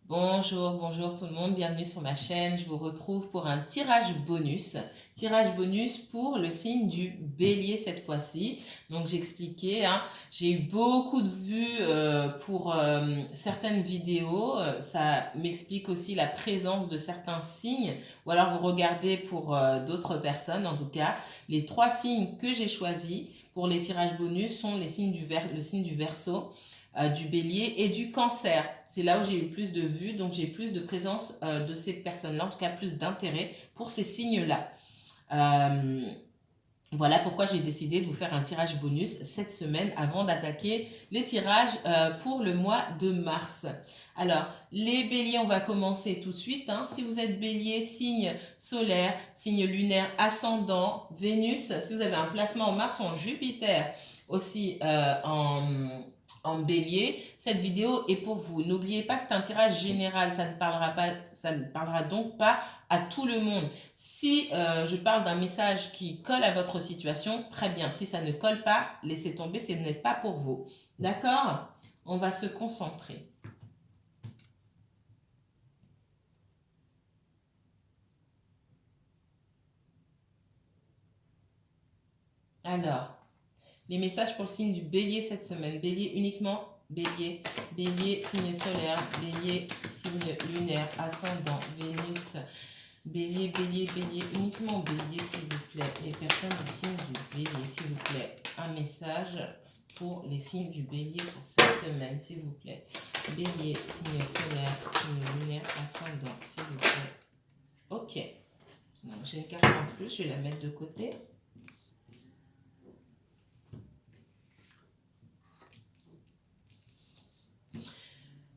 Bonjour, bonjour tout le monde, bienvenue sur ma chaîne. Je vous retrouve pour un tirage bonus. Tirage bonus pour le signe du bélier cette fois-ci. Donc j'expliquais, j'ai eu beaucoup de vues pour certaines vidéos. Ça m'explique aussi la présence de certains signes. Ou alors vous regardez pour d'autres personnes. En tout cas, les 3 signes que j'ai choisis pour les tirages bonus sont les signes le signe du Verseau, du bélier et du cancer. C'est là où j'ai eu plus de vues, donc j'ai plus de présence de ces personnes-là, en tout cas plus d'intérêt pour ces signes-là. Voilà pourquoi j'ai décidé de vous faire un tirage bonus cette semaine avant d'attaquer les tirages pour le mois de mars. Alors, les béliers, on va commencer tout de suite. Si vous êtes bélier, signe solaire, signe lunaire, ascendant, Vénus, si vous avez un placement en Mars ou en Jupiter, aussi en bélier, cette vidéo est pour vous. N'oubliez pas que c'est un tirage général, ça ne parlera donc pas à tout le monde. Si je parle d'un message qui colle à votre situation, très bien. Si ça ne colle pas, laissez tomber, ce n'est pas pour vous. D'accord? On va se concentrer. Alors, les messages pour le signe du bélier cette semaine. Bélier uniquement, bélier. Bélier, signe solaire. Bélier, signe lunaire. Ascendant, Vénus. Bélier, bélier, bélier, uniquement bélier, s'il vous plaît. Les personnes du signe du bélier, s'il vous plaît. Un message pour les signes du bélier pour cette semaine, s'il vous plaît. Bélier, signe solaire, signe lunaire, ascendant, s'il vous plaît. Ok. J'ai une carte en plus, je vais la mettre de côté.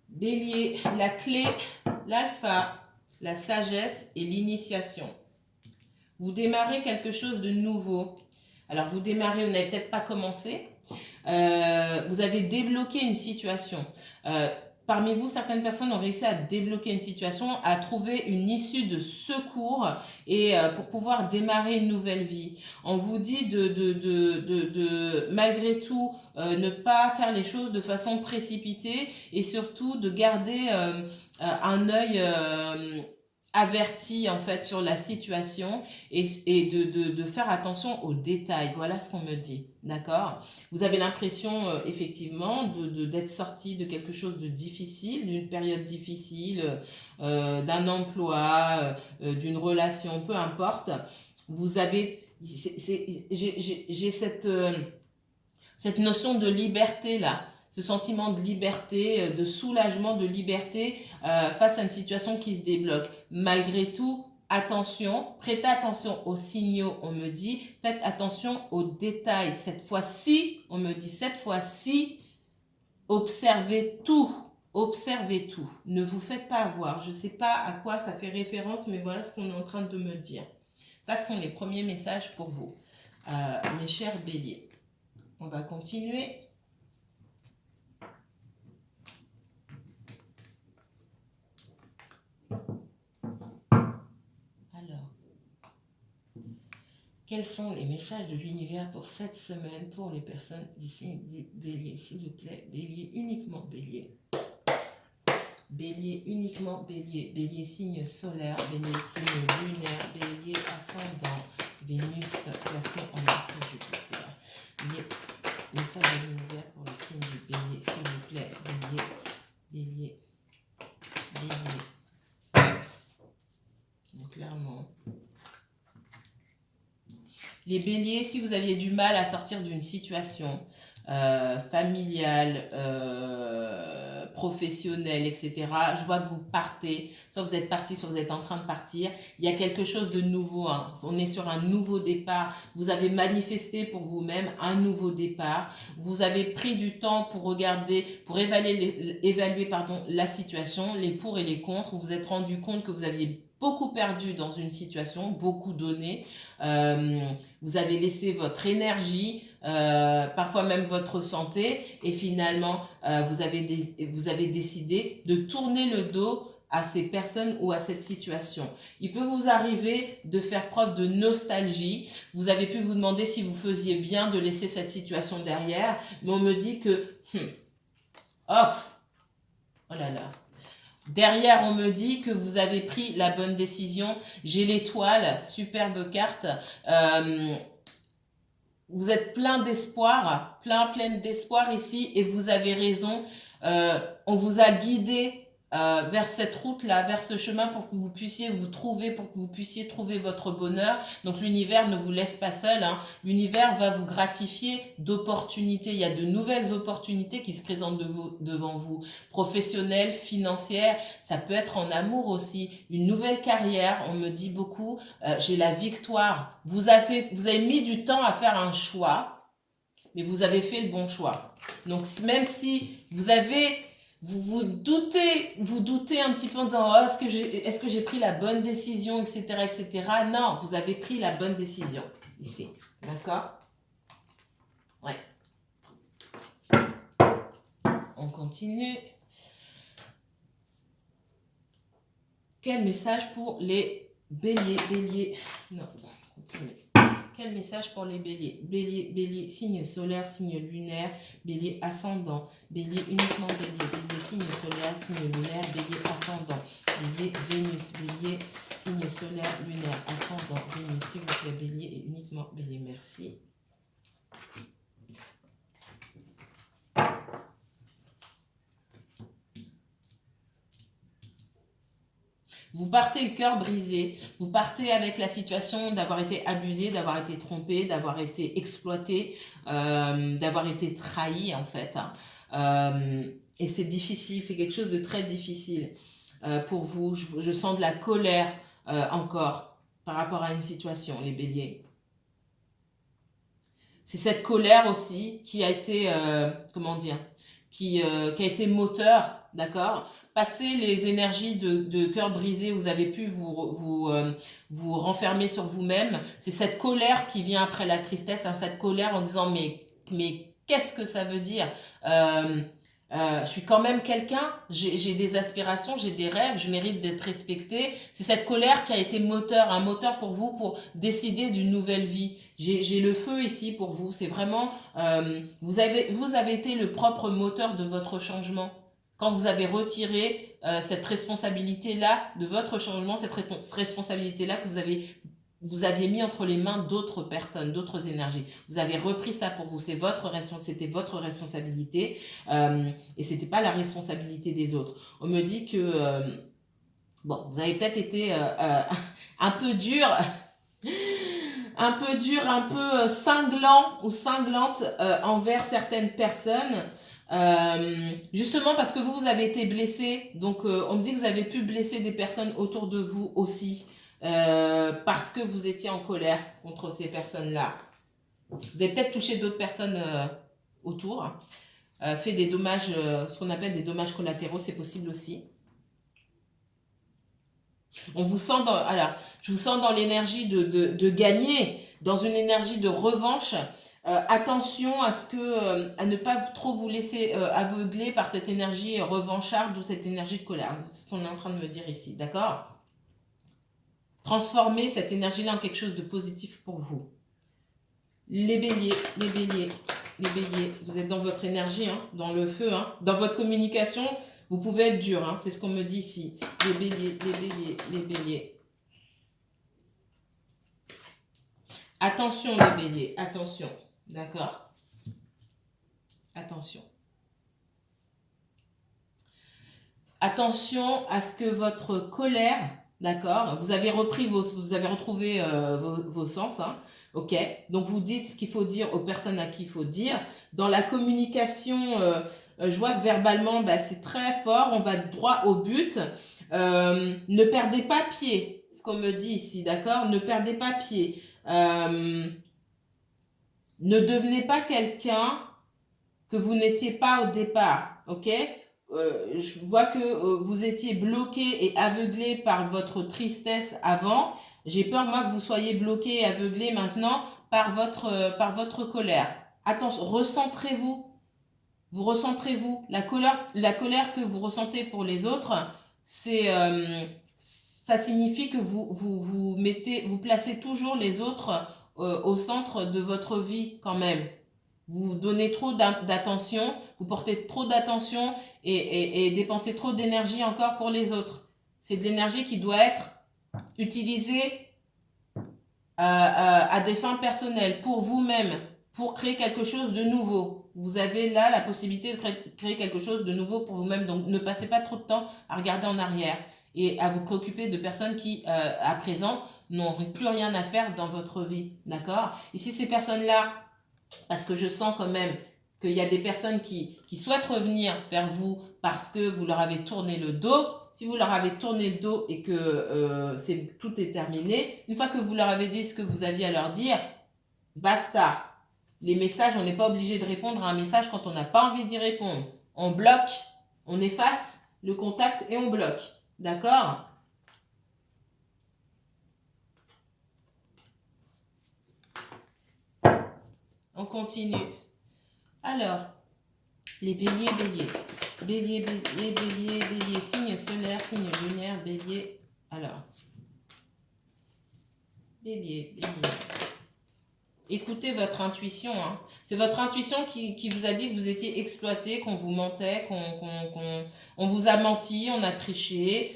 Bélier, la clé, l'alpha, la sagesse et l'initiation. Vous démarrez quelque chose de nouveau. Alors, vous démarrez, vous n'avez peut-être pas commencé. Vous avez débloqué une situation. Parmi vous, certaines personnes ont réussi à débloquer une situation, à trouver une issue de secours et pour pouvoir démarrer une nouvelle vie. On vous dit malgré tout, ne pas faire les choses de façon précipitée et surtout de garder un œil averti en fait sur la situation et de faire attention aux détails. Voilà ce qu'on me dit, d'accord? Vous avez l'impression effectivement d'être sorti de quelque chose de difficile, d'une période difficile, d'un emploi, d'une relation, peu importe. Vous avez, j'ai cette notion de liberté là, ce sentiment de liberté, de soulagement, de liberté face à une situation qui se débloque. Malgré tout, attention, prêtez attention aux signaux, on me dit, faites attention aux détails. Cette fois-ci, on me dit, cette fois-ci, observez tout. Observez tout. Ne vous faites pas avoir. Je ne sais pas à quoi ça fait référence, mais voilà ce qu'on est en train de me dire. Ça, ce sont les premiers messages pour vous, mes chers béliers. On va continuer. Alors, quels sont les messages de l'univers pour cette semaine pour les personnes du signe du bélier, s'il vous plaît? Bélier, uniquement bélier. Bélier, uniquement bélier. Bélier, signe solaire. Bélier, signe lunaire. Bélier, ascendant. Vénus, placement en Mars ou Jupiter. Message de l'univers pour le signe du bélier, s'il vous plaît. Bélier, bélier, bélier. Donc, clairement. Les béliers, si vous aviez du mal à sortir d'une situation familiale, professionnelle, etc., je vois que vous partez, soit vous êtes parti, soit vous êtes en train de partir. Il y a quelque chose de nouveau. On est sur un nouveau départ. Vous avez manifesté pour vous-même un nouveau départ. Vous avez pris du temps pour regarder, pour évaluer la situation, les pour et les contre. Vous vous êtes rendu compte que vous aviez beaucoup perdu dans une situation, beaucoup donné. Vous avez laissé votre énergie, parfois même votre santé, et finalement, vous avez décidé de tourner le dos à ces personnes ou à cette situation. Il peut vous arriver de faire preuve de nostalgie. Vous avez pu vous demander si vous faisiez bien de laisser cette situation derrière, mais on me dit que, oh là là, Derrière, on me dit que vous avez pris la bonne décision. J'ai l'étoile, superbe carte. Euh, Vous êtes plein d'espoir, pleine d'espoir ici, et vous avez raison. On vous a guidé vers cette route-là, vers ce chemin pour que vous puissiez vous trouver, pour que vous puissiez trouver votre bonheur. Donc l'univers ne vous laisse pas seul, hein. L'univers va vous gratifier d'opportunités. Il y a de nouvelles opportunités qui se présentent devant vous, professionnelles, financières. Ça peut être en amour aussi. Une nouvelle carrière, on me dit beaucoup. J'ai la victoire. Vous avez mis du temps à faire un choix, mais vous avez fait le bon choix. Donc même si vous doutez un petit peu en disant oh, est-ce que j'ai pris la bonne décision, etc., etc. Non, vous avez pris la bonne décision ici. D'accord? Ouais. On continue. Quel message pour les béliers? Non, continue. Quel message pour les béliers? Bélier, signe solaire, signe lunaire, bélier ascendant, bélier uniquement bélier, signe solaire, signe lunaire, bélier ascendant, bélier Vénus, bélier, signe solaire, lunaire, ascendant, Vénus, s'il vous plaît, bélier et uniquement bélier, merci. Vous partez le cœur brisé, vous partez avec la situation d'avoir été abusé, d'avoir été trompé, d'avoir été exploité, d'avoir été trahi en fait. Et c'est difficile, c'est quelque chose de très difficile pour vous. Je sens de la colère encore par rapport à une situation, les béliers. C'est cette colère aussi qui a été, comment dire, qui a été moteur, d'accord? Passer les énergies de cœur brisé, vous avez pu vous renfermer sur vous-même. C'est cette colère qui vient après la tristesse, hein, cette colère en disant mais qu'est-ce que ça veut dire? Je suis quand même quelqu'un, j'ai des aspirations, j'ai des rêves, je mérite d'être respectée. C'est cette colère qui a été un moteur pour vous pour décider d'une nouvelle vie. J'ai le feu ici pour vous. C'est vraiment, vous avez été le propre moteur de votre changement. Quand vous avez retiré cette responsabilité-là de votre changement, cette responsabilité-là que vous aviez mis entre les mains d'autres personnes, d'autres énergies. Vous avez repris ça pour vous. C'était votre responsabilité et c'était pas la responsabilité des autres. On me dit que bon, vous avez peut-être été un peu dur, un peu cinglant ou cinglante envers certaines personnes. Justement parce que vous avez été blessé, donc on me dit que vous avez pu blesser des personnes autour de vous aussi. Parce que vous étiez en colère contre ces personnes-là. Vous avez peut-être touché d'autres personnes autour, fait des dommages, ce qu'on appelle des dommages collatéraux, c'est possible aussi. Je vous sens dans l'énergie de gagner, dans une énergie de revanche. Attention à ne pas trop vous laisser aveugler par cette énergie revancharde ou cette énergie de colère. C'est ce qu'on est en train de me dire ici, d'accord? Transformer cette énergie-là en quelque chose de positif pour vous. Les béliers, vous êtes dans votre énergie, hein, dans le feu, hein, dans votre communication, vous pouvez être dur, hein, c'est ce qu'on me dit ici. Les béliers. Attention les béliers, attention, d'accord? Attention. Attention à ce que votre colère, d'accord, vous avez retrouvé vos sens, hein, ok, donc vous dites ce qu'il faut dire aux personnes à qui il faut dire. Dans la communication, je vois que verbalement, c'est très fort, on va droit au but. Ne perdez pas pied, ce qu'on me dit ici, d'accord? Ne perdez pas pied. Ne devenez pas quelqu'un que vous n'étiez pas au départ, ok? Je vois que vous étiez bloqué et aveuglé par votre tristesse avant. J'ai peur, moi, que vous soyez bloqué et aveuglé maintenant par votre colère. Attention, recentrez-vous. Vous recentrez-vous. La colère que vous ressentez pour les autres, ça signifie que vous placez toujours les autres au centre de votre vie quand même. vous donnez trop d'attention, vous portez trop d'attention et dépensez trop d'énergie encore pour les autres. C'est de l'énergie qui doit être utilisée à des fins personnelles, pour vous-même, pour créer quelque chose de nouveau. Vous avez là la possibilité de créer quelque chose de nouveau pour vous-même. Donc ne passez pas trop de temps à regarder en arrière et à vous préoccuper de personnes qui, à présent, n'ont plus rien à faire dans votre vie. D'accord? Ici, ces personnes-là, parce que je sens quand même qu'il y a des personnes qui souhaitent revenir vers vous parce que vous leur avez tourné le dos. Si vous leur avez tourné le dos et que tout est terminé, une fois que vous leur avez dit ce que vous aviez à leur dire, basta. Les messages, on n'est pas obligé de répondre à un message quand on n'a pas envie d'y répondre. On bloque, on efface le contact et on bloque. D'accord? On continue. Alors, les béliers, béliers. Bélier, bélier, bélier, bélier. Signe solaire, signe lunaire, bélier. Alors, bélier, bélier. Écoutez votre intuition. Hein. C'est votre intuition qui vous a dit que vous étiez exploité, qu'on vous mentait, qu'on vous a menti, on a triché.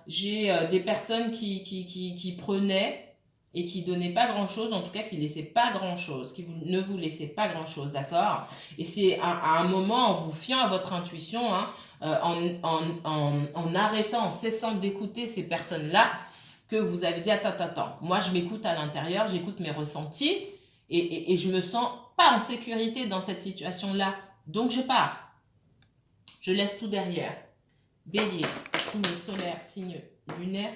J'ai des personnes qui prenaient et qui donnaient pas grand-chose, en tout cas qui laissaient pas grand-chose, ne vous laissaient pas grand-chose, d'accord? Et c'est à un moment, en vous fiant à votre intuition, hein, en arrêtant, en cessant d'écouter ces personnes-là, que vous avez dit, attends, moi je m'écoute à l'intérieur, j'écoute mes ressentis, et je me sens pas en sécurité dans cette situation-là, donc je pars. Je laisse tout derrière. Bélier, signe solaire, signe lunaire.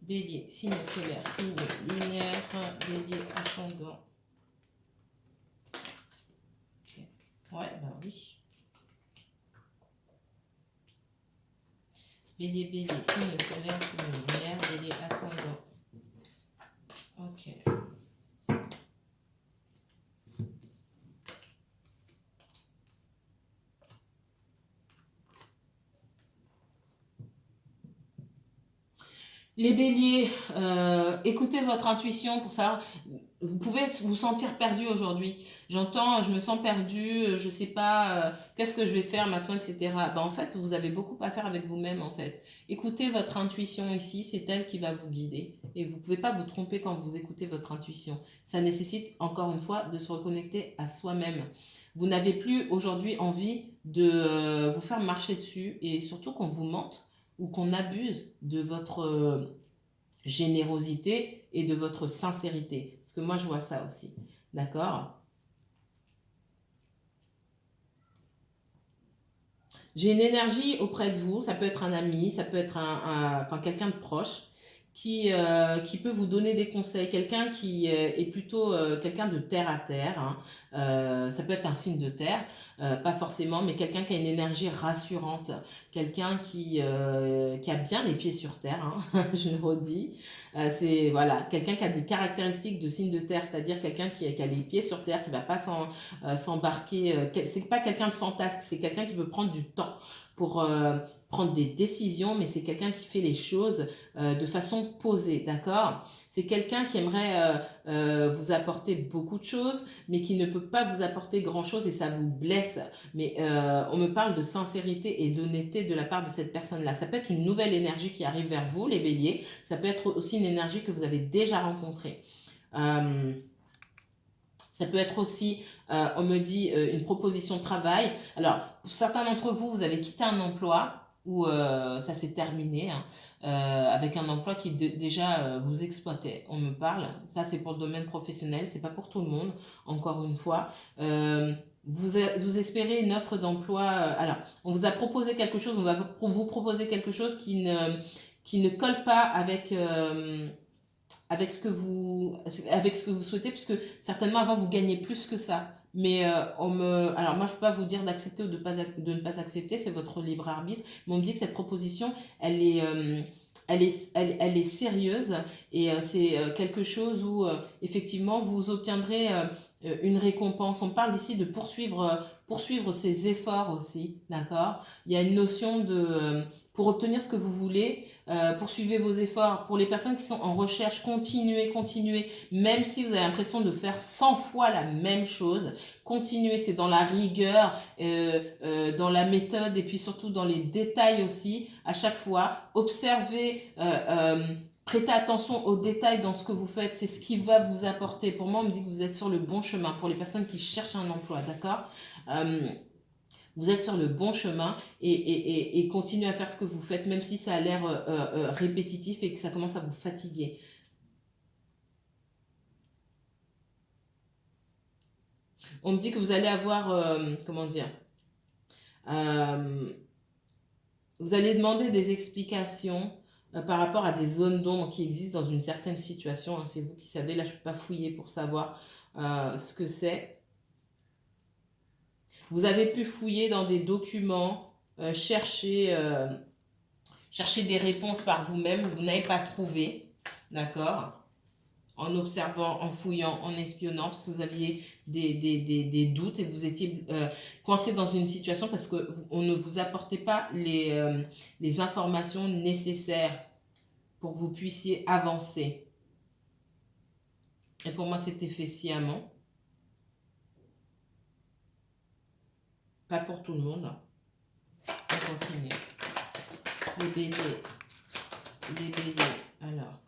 Bélier, signe solaire, signe lunaire, bélier, ascendant. Okay. Ouais, bah oui. Bélier, bélier, signe solaire, signe lunaire, bélier, ascendant. Ok. Les béliers, écoutez votre intuition pour savoir. Vous pouvez vous sentir perdu aujourd'hui. J'entends, je me sens perdu, je ne sais pas qu'est-ce que je vais faire maintenant, etc. Ben, en fait, vous avez beaucoup à faire avec vous-même, en fait. Écoutez votre intuition ici, c'est elle qui va vous guider. Et vous ne pouvez pas vous tromper quand vous écoutez votre intuition. Ça nécessite, encore une fois, de se reconnecter à soi-même. Vous n'avez plus aujourd'hui envie de vous faire marcher dessus et surtout qu'on vous mente ou qu'on abuse de votre générosité et de votre sincérité. Parce que moi, je vois ça aussi. D'accord? J'ai une énergie auprès de vous. Ça peut être un ami, ça peut être enfin, quelqu'un de proche qui peut vous donner des conseils. Quelqu'un qui est plutôt quelqu'un de terre à terre. Hein. Ça peut être un signe de terre, pas forcément, mais quelqu'un qui a une énergie rassurante. Quelqu'un qui a bien les pieds sur terre, hein, je le redis. C'est voilà, quelqu'un qui a des caractéristiques de signe de terre, c'est-à-dire quelqu'un qui a les pieds sur terre, qui ne va pas s'embarquer. C'est pas quelqu'un de fantasque, c'est quelqu'un qui veut prendre du temps pour prendre des décisions, mais c'est quelqu'un qui fait les choses de façon posée, d'accord? C'est quelqu'un qui aimerait vous apporter beaucoup de choses, mais qui ne peut pas vous apporter grand-chose et ça vous blesse. Mais on me parle de sincérité et d'honnêteté de la part de cette personne-là. Ça peut être une nouvelle énergie qui arrive vers vous, les béliers. Ça peut être aussi une énergie que vous avez déjà rencontrée. Ça peut être aussi, on me dit, une proposition de travail. Alors, pour certains d'entre vous, vous avez quitté un emploi où ça s'est terminé, hein, avec un emploi qui déjà vous exploitait. On me parle, ça c'est pour le domaine professionnel, c'est pas pour tout le monde, encore une fois. Vous espérez une offre d'emploi. Alors, on vous a proposé quelque chose, on va vous proposer quelque chose qui ne colle pas avec ce que vous souhaitez, puisque certainement avant vous gagnez plus que ça. Mais alors moi je peux pas vous dire d'accepter ou de ne pas accepter, c'est votre libre arbitre. Mais on me dit que cette proposition, elle est sérieuse et c'est quelque chose où effectivement vous obtiendrez une récompense. On parle ici de poursuivre ses efforts aussi, d'accord? Il y a une notion pour obtenir ce que vous voulez, poursuivez vos efforts. Pour les personnes qui sont en recherche, continuez, continuez. Même si vous avez l'impression de faire 100 fois la même chose, continuez. C'est dans la rigueur, dans la méthode et puis surtout dans les détails aussi. À chaque fois, observez, prêtez attention aux détails dans ce que vous faites. C'est ce qui va vous apporter. Pour moi, on me dit que vous êtes sur le bon chemin. Pour les personnes qui cherchent un emploi, d'accord? Vous êtes sur le bon chemin et continuez à faire ce que vous faites, même si ça a l'air répétitif et que ça commence à vous fatiguer. On me dit que vous allez avoir, comment dire, vous allez demander des explications par rapport à des zones d'ombre qui existent dans une certaine situation. Hein, c'est vous qui savez, là je ne peux pas fouiller pour savoir ce que c'est. Vous avez pu fouiller dans des documents, chercher des réponses par vous-même, vous n'avez pas trouvé, d'accord? En observant, en fouillant, en espionnant, parce que vous aviez des doutes et vous étiez coincé dans une situation parce qu'on ne vous apportait pas les informations nécessaires pour que vous puissiez avancer. Et pour moi, c'était fait sciemment. Pas pour tout le monde. On continue. Les béliers. Les béliers. Alors.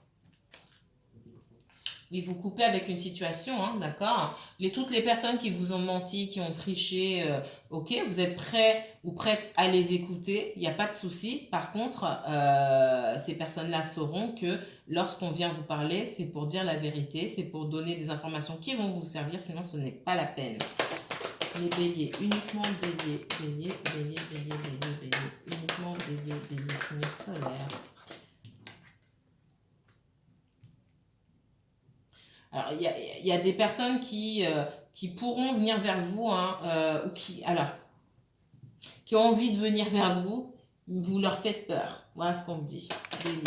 Oui, vous coupez avec une situation, hein, d'accord? Toutes les personnes qui vous ont menti, qui ont triché, ok, vous êtes prêts ou prêtes à les écouter, il n'y a pas de souci. Par contre, ces personnes-là sauront que lorsqu'on vient vous parler, c'est pour dire la vérité, c'est pour donner des informations qui vont vous servir, sinon ce n'est pas la peine. Les béliers, uniquement bélier, bélier, bélier, bélier, bélier, bélier, uniquement bélier, bélier, signe solaire. Alors, il y a des personnes qui pourront venir vers vous, hein, ou qui ont envie de venir vers vous, vous leur faites peur. Voilà ce qu'on me dit. Bélier,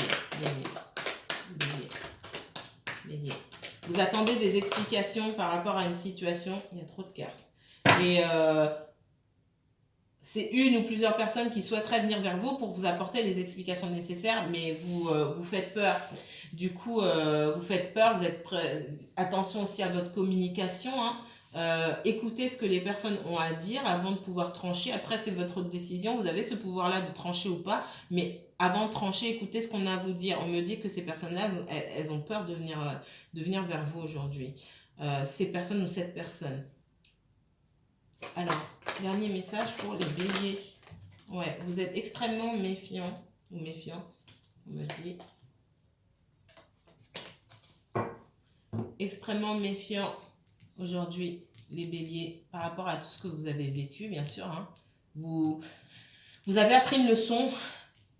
bélier, bélier, bélier. Vous attendez des explications par rapport à une situation. Il y a trop de cartes. Et c'est une ou plusieurs personnes qui souhaiteraient venir vers vous pour vous apporter les explications nécessaires, mais vous faites peur. Du coup, vous faites peur, vous êtes attention aussi à votre communication. Hein. Écoutez ce que les personnes ont à dire avant de pouvoir trancher. Après, c'est votre décision. Vous avez ce pouvoir-là de trancher ou pas. Mais avant de trancher, écoutez ce qu'on a à vous dire. On me dit que ces personnes-là, elles ont peur de venir vers vous aujourd'hui. Ces personnes ou cette personne. Alors, dernier message pour les béliers. Ouais, vous êtes extrêmement méfiant ou méfiante, on me dit. Extrêmement méfiant aujourd'hui, les béliers, par rapport à tout ce que vous avez vécu, bien sûr. Hein. Vous avez appris une leçon,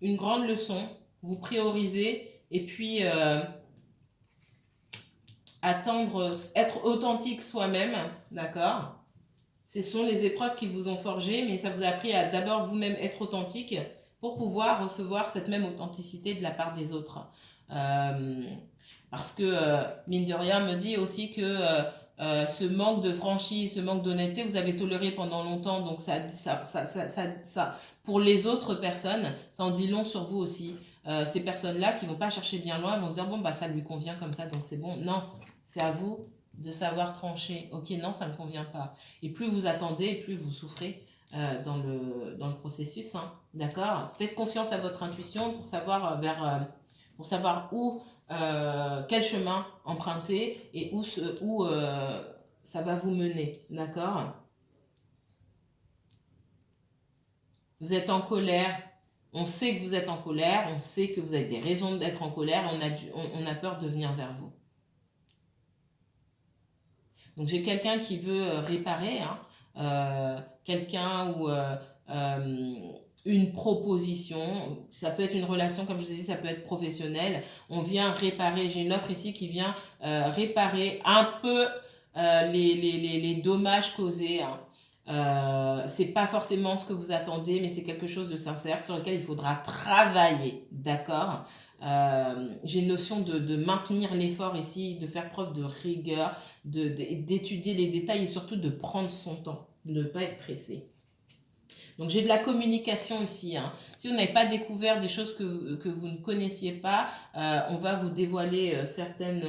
une grande leçon. Vous priorisez et puis être authentique soi-même, d'accord ? Ce sont les épreuves qui vous ont forgé, mais ça vous a appris à d'abord vous-même être authentique pour pouvoir recevoir cette même authenticité de la part des autres. Parce que, mine de rien, me dit aussi que ce manque de franchise, ce manque d'honnêteté, vous avez toléré pendant longtemps, donc ça, pour les autres personnes, ça en dit long sur vous aussi. Ces personnes-là qui ne vont pas chercher bien loin, vont se dire, bon, bah, ça lui convient comme ça, donc c'est bon. Non, c'est à vous de savoir trancher. Ok, non, ça ne me convient pas. Et plus vous attendez, plus vous souffrez dans le processus. Hein. D'accord ? Faites confiance à votre intuition pour savoir où, quel chemin emprunter et où ça va vous mener. D'accord ? Vous êtes en colère. On sait que vous êtes en colère. On sait que vous avez des raisons d'être en colère. On a peur de venir vers vous. Donc j'ai quelqu'un qui veut réparer, hein, quelqu'un ou une proposition, ça peut être une relation, comme je vous ai dit, ça peut être professionnel. On vient réparer, j'ai une offre ici qui vient réparer un peu les dommages causés. Hein. C'est pas forcément ce que vous attendez, mais c'est quelque chose de sincère sur lequel il faudra travailler, d'accord ? J'ai une notion de maintenir l'effort ici, de faire preuve de rigueur, d'étudier les détails et surtout de prendre son temps, de ne pas être pressé. Donc j'ai de la communication ici, hein. Si vous n'avez pas découvert des choses que vous ne connaissiez pas, on va vous dévoiler certaines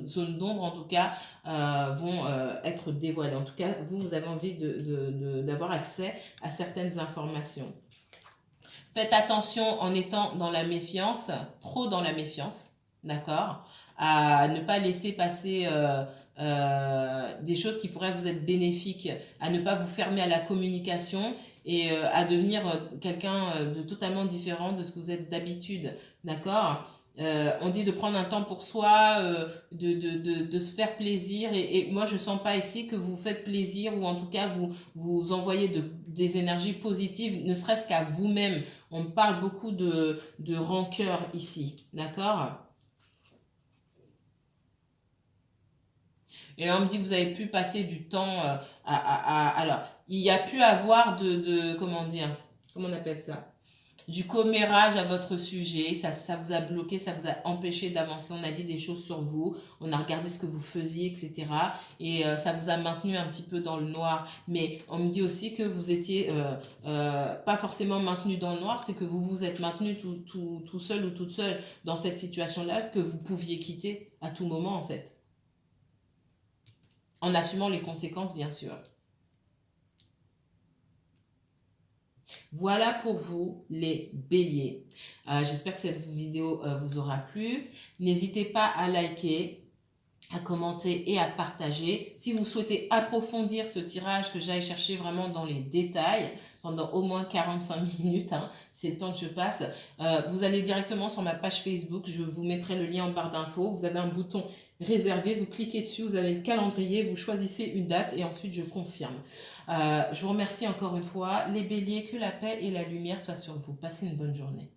zones d'ombre, en tout cas, vont être dévoilées. En tout cas, vous avez envie d'avoir accès à certaines informations. Faites attention en étant dans la méfiance, trop dans la méfiance, d'accord? À ne pas laisser passer des choses qui pourraient vous être bénéfiques, à ne pas vous fermer à la communication et à devenir quelqu'un de totalement différent de ce que vous êtes d'habitude, d'accord? On dit de prendre un temps pour soi, de se faire plaisir et moi je sens pas ici que vous faites plaisir ou en tout cas vous envoyez des énergies positives, ne serait-ce qu'à vous-même. On parle beaucoup de rancœur ici, d'accord? Et là, on me dit que vous avez pu passer du temps alors, il y a pu avoir comment dire, comment on appelle ça? Du commérage à votre sujet, ça vous a bloqué, ça vous a empêché d'avancer. On a dit des choses sur vous, on a regardé ce que vous faisiez, etc. Et ça vous a maintenu un petit peu dans le noir. Mais on me dit aussi que vous étiez pas forcément maintenu dans le noir, c'est que vous vous êtes maintenu tout seul ou toute seule dans cette situation-là que vous pouviez quitter à tout moment en fait. En assumant les conséquences, bien sûr. Voilà pour vous les béliers. J'espère que cette vidéo vous aura plu. N'hésitez pas à liker, à commenter et à partager. Si vous souhaitez approfondir ce tirage, que j'aille chercher vraiment dans les détails pendant au moins 45 minutes, hein, c'est le temps que je passe, vous allez directement sur ma page Facebook. Je vous mettrai le lien en barre d'infos. Vous avez un bouton réservé, vous cliquez dessus, vous avez le calendrier, vous choisissez une date et ensuite je confirme. Je vous remercie encore une fois. Les béliers, que la paix et la lumière soient sur vous. Passez une bonne journée.